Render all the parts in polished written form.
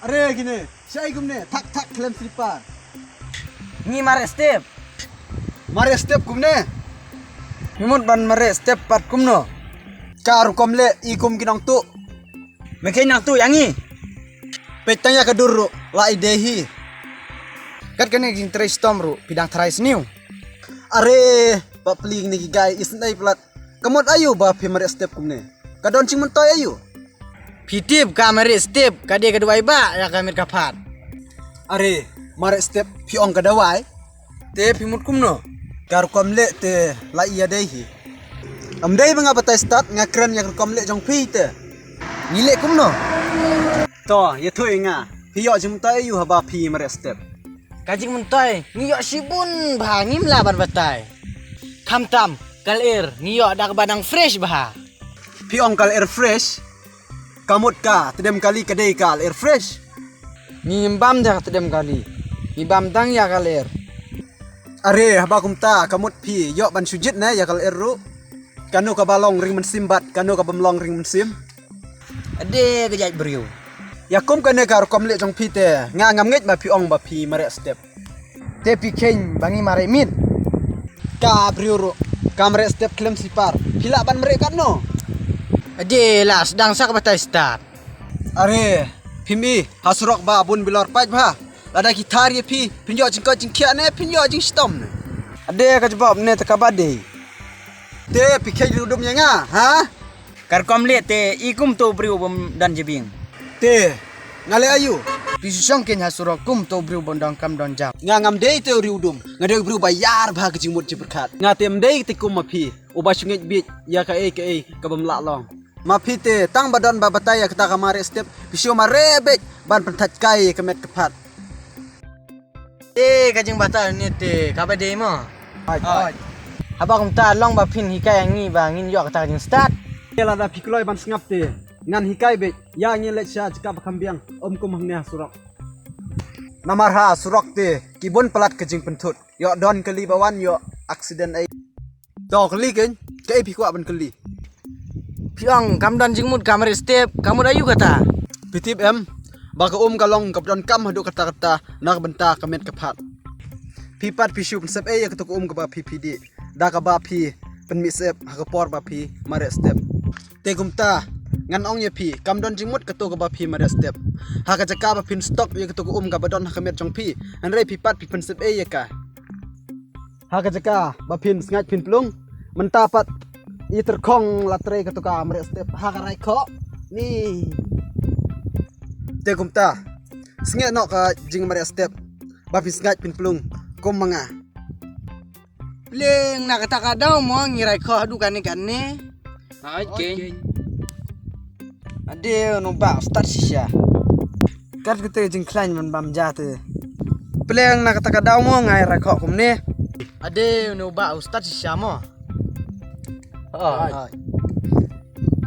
Are gini, saya gumne, tak klem slipar. Ni mare step. Mari step gumne. Himut ban mare step pat kumno. Karu komle ikum kinong tu. Mekai nak tu yangi. Petanya keduru la idehi. Kat kene ging tray storm ru pidang try sniu. Are papling ni gay isnai plat. Kamot ayu ba pi mari step gumne. Kadon cing mentoy ayu. Pitip ka mare step ka dia kedua iba ya ka mir kapat. Are mari step pi ong kadawai. Te himut kumno. Karu komle te la iya dehi. Amdai banga batai start ngakren yak komle jong pi te. Ngilek kumno. To ye thoi nga. Pi yo jing mentoy ayu haba pi mari step. Kajing mentoy ngiyo sibun bah ngimla ban batai. Kamtam kalir ngiyo dak badang fresh bah. Pi ong kal air fresh. Kamut ka tedem kali kedai kal air fresh. Ngimbam dak tedem kali. Ngibam tang ya kalir. Are haba kumta kamut pi yo ban sujit na ya kal air ru. Kanu ka balong ring mensimbat, kanu ka bemlong ring mensim. Ade kejat beriu. Ya kum kene kar komle jong pi te nga ngam nget ba pi ong ba pi mare step. Te pikeng bangi mare mit. Ka briuru kamre step klem sipar. Pila ban mere kan no. Ade lah sedang sak batai start. Are pimi hasrok ba bun bilor paj ba. Lada gitar ye pi pinjo jingko jingkia ne pinjo jing stom ne. Ade ka jawab ne takabade. Te pikej rudum ya nga ha. Kar komlet te ikum to beriu bom dan jebing. Te ngale ayu. Pisong ken hasurok kum to beriu bondong kam don jam. Nga ngam dei te riudum ngade bru bayar ba ke jingmut jiberkat. Nga tem dei te kum ma pi uba sunget bit ya ka e ka bam la long. Mapite tang badon babataya kita kamare step pisio marebek ban pentat kai kemet kepat. Kajing batal ni te kabade mo. Hai. Abang ta long ba pin hikai ngi ba ngin yok ta jing start. Kela da pikloi ban sngap te ngan hikai be ya ngin lek sha jika bakambiang kum hamne surok. Namar ha surok te kibun pelat kejing pentut. Yo don keli bawan yo accident ai. Do keli ken ke pikwa ban keli. Piang kam dan jingmut kamera step kamu ayu kata. Pitip em baka kalong kapdon kam hadu kata nak benta kamet kapat. Pipat pishu pensep ya ketuk kaba PPD. Da kaba pi penmisep hakapor ba pi mare step. Tegumta ngan ong ye pi kamdon jingmut ketuk kaba pi mare step. Haka jaka ba pin stop ya ketuk kabadon hakamet jong pi. Anre pipat pi pensep ya ka. Haka jaka ba pin sngat pin plung mentapat i terkong latre ketuka mare step hakarai ko ni tegumta sngat no ka jing mare step ba pi sngat pin plung kom manga Leng nak kata kadau mo ngirai ko adu kan ne. Okay. Ade no ba start sisha. Kat kita jing klein man bam jate. Pleng nak kata kadau mo ngai rai ko kum ne. Ade no ba start sisha mo.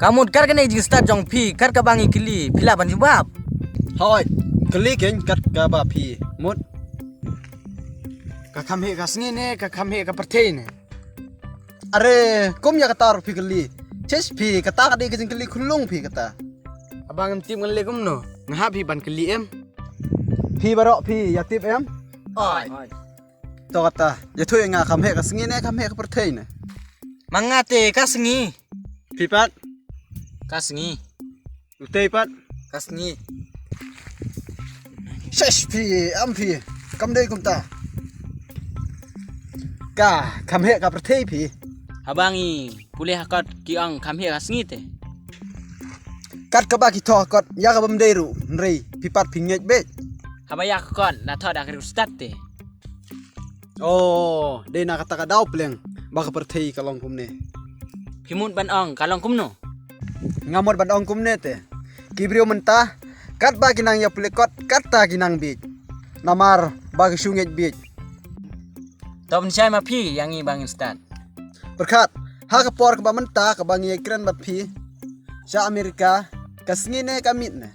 Kamu kar kena jing start jong pi kar ka bangi kili pila ban jubab. hoi keli ken kat ka ba pi mut Ka kam he ka sngi ne ka kam he ka pertei ne. are kom ya katar pi keli ches pi kata ka de ke jing keli khulung pi kata Abang tim ngale kum no. Ngahap hi ban kili em. pi barok pi ya tip em Oi. to kata ya thu nga kam he ka singi ne kam he ka perthei ne Mangate ka sngi. pi pat Ka sngi. utei pat Ka sngi. shesh pi am pi kam dei kum ta ka kam he ka perthei pi Habangi pulih hakot kiang kam hi asngi te. kat ka ba ki tho kot ya ka bam dei ru nrei pi pat pi ngej be Habaya kon la thod ak start te. oh dei na kata ka dau pleng ba ka perthei ka long kum ne Himut ban ong kalong kumno. ngamot ban ong kum ne te kibrio menta kat ba kinang ya plekot kat ta kinang bi namar ba ki shungej bi Tom sai ma phi yang i bangin start. berkat ha ka por ka ba menta ka ba ngi kren ba pi sa Amerika ka sngi ne ka mit ne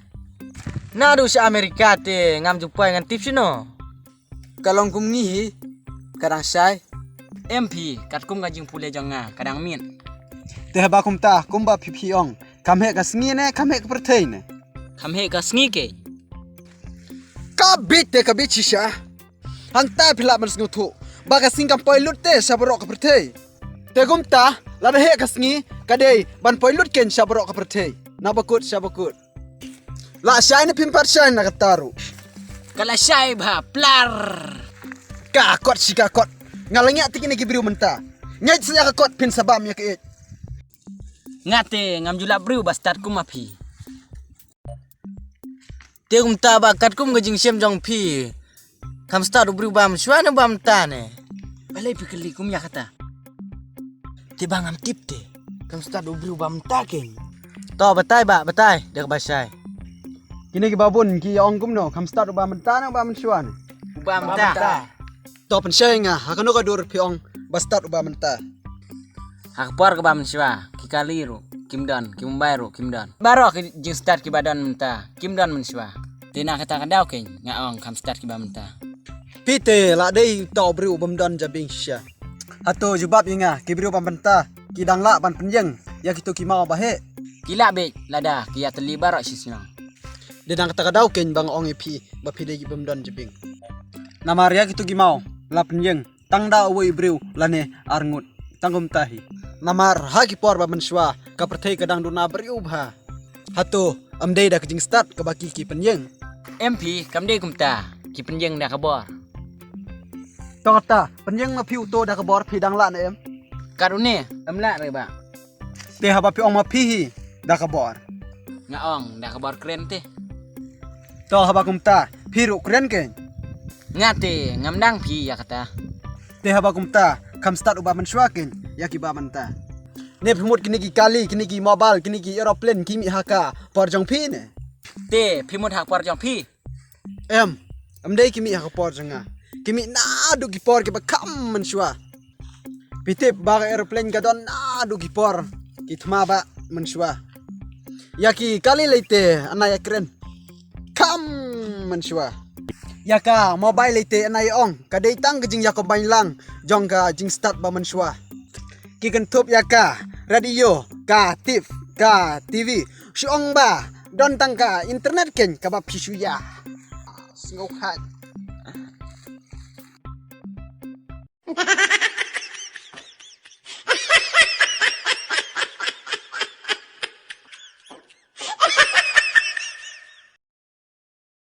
Na du sa Amerika te ngam jupai ngan tips no. Kalong kum ngi kadang sai. MP kat kum ka jing pulih jonga kadang min. te ba kum ta kum ba pi pi ong kam he ka sngi ne kam he ka perthei ne Kam he ka sngi ke. kabit shisha. Hang ta phila man sngutu. Baga singkam poi lut te saborok ka perthei. Te gumta lada he kasngi kadei ban poi lut ken saborok ka perthei. Nabakut sabakut. La shai na pimpat shai na kataru. Kala syai ba plar. Kakot si kakot. Ngalangya tiki ni gibriu menta. Nyai saya kakot pin sabam ya ke. Ngate ngam julap briu bastard kum api. Te kum ta ba kat kum gajing sem jong pi. Kam start briu bam shwana bam ta ne. Balai pikeli kum ya kata. Te bangam tip te. Kam start briu bam ta ken. To batai dek basai. Kini ki babun ki ong kum no kam start ba menta na ba mensuan. Bam ta. To pen shai nga hakano ka dur pi ong bastat ba menta. Akbar ke bam siwa kikaliru kimdan kimbairu kimdan. Baro ke jing start ki badan menta. Kimdan mensiwa. Tina kata kadau ken ngaong kam start ki bam menta. Pite la dei to briu bamdan jabing sha. Hato jubab inga ki briu pamenta ki dang la ban penjeng ya kitu ki mau bahe. Kila be lada kia teli baro sisna. De dang kata kadau ken bang ong epi ba pide ki bamdan jabing. Namar ya kitu ki mau la penjeng tang da woi briu lane arngut tangum tahi. Namar ha ki por ba menswa ka perthei kadang duna briu bha. Hato amdei da kijing start ka baki ki penjeng. MP kam de kumta ki penjeng dah kabor. To kata penjeng ma piu to da ka bor phi dang la na em. Karune amla re ba. Te ha ba pi ong ma phi hi da ka bor. Ngaong dah kabor keren te. To ha ba kumta phiru kren ken. Ngate ngamdang pi ya kata. Te ha ba kumta kam start uba menswa ken ya ki ba manta. Ne phumut kini ki kali kini ki mobile kini ki aeroplane kimi haka por jong phi ne. Te pimut hak por jong pi. Em amdei kimi haka por janga. Kimi na du ki por ki ba kam menswa. Pitip ba aeroplane ka don na du ki por ki thma ba menswa. Ya ki kali leite anaya kren. Kam menswa. Yaka mobile leite anay ong kadai tang kajing yako bain lang jong ka jing start ba menswa. Ki kentup yaka radio ka TV syong ba don tang ka internet ken ka ba pisu ya. Singok hat.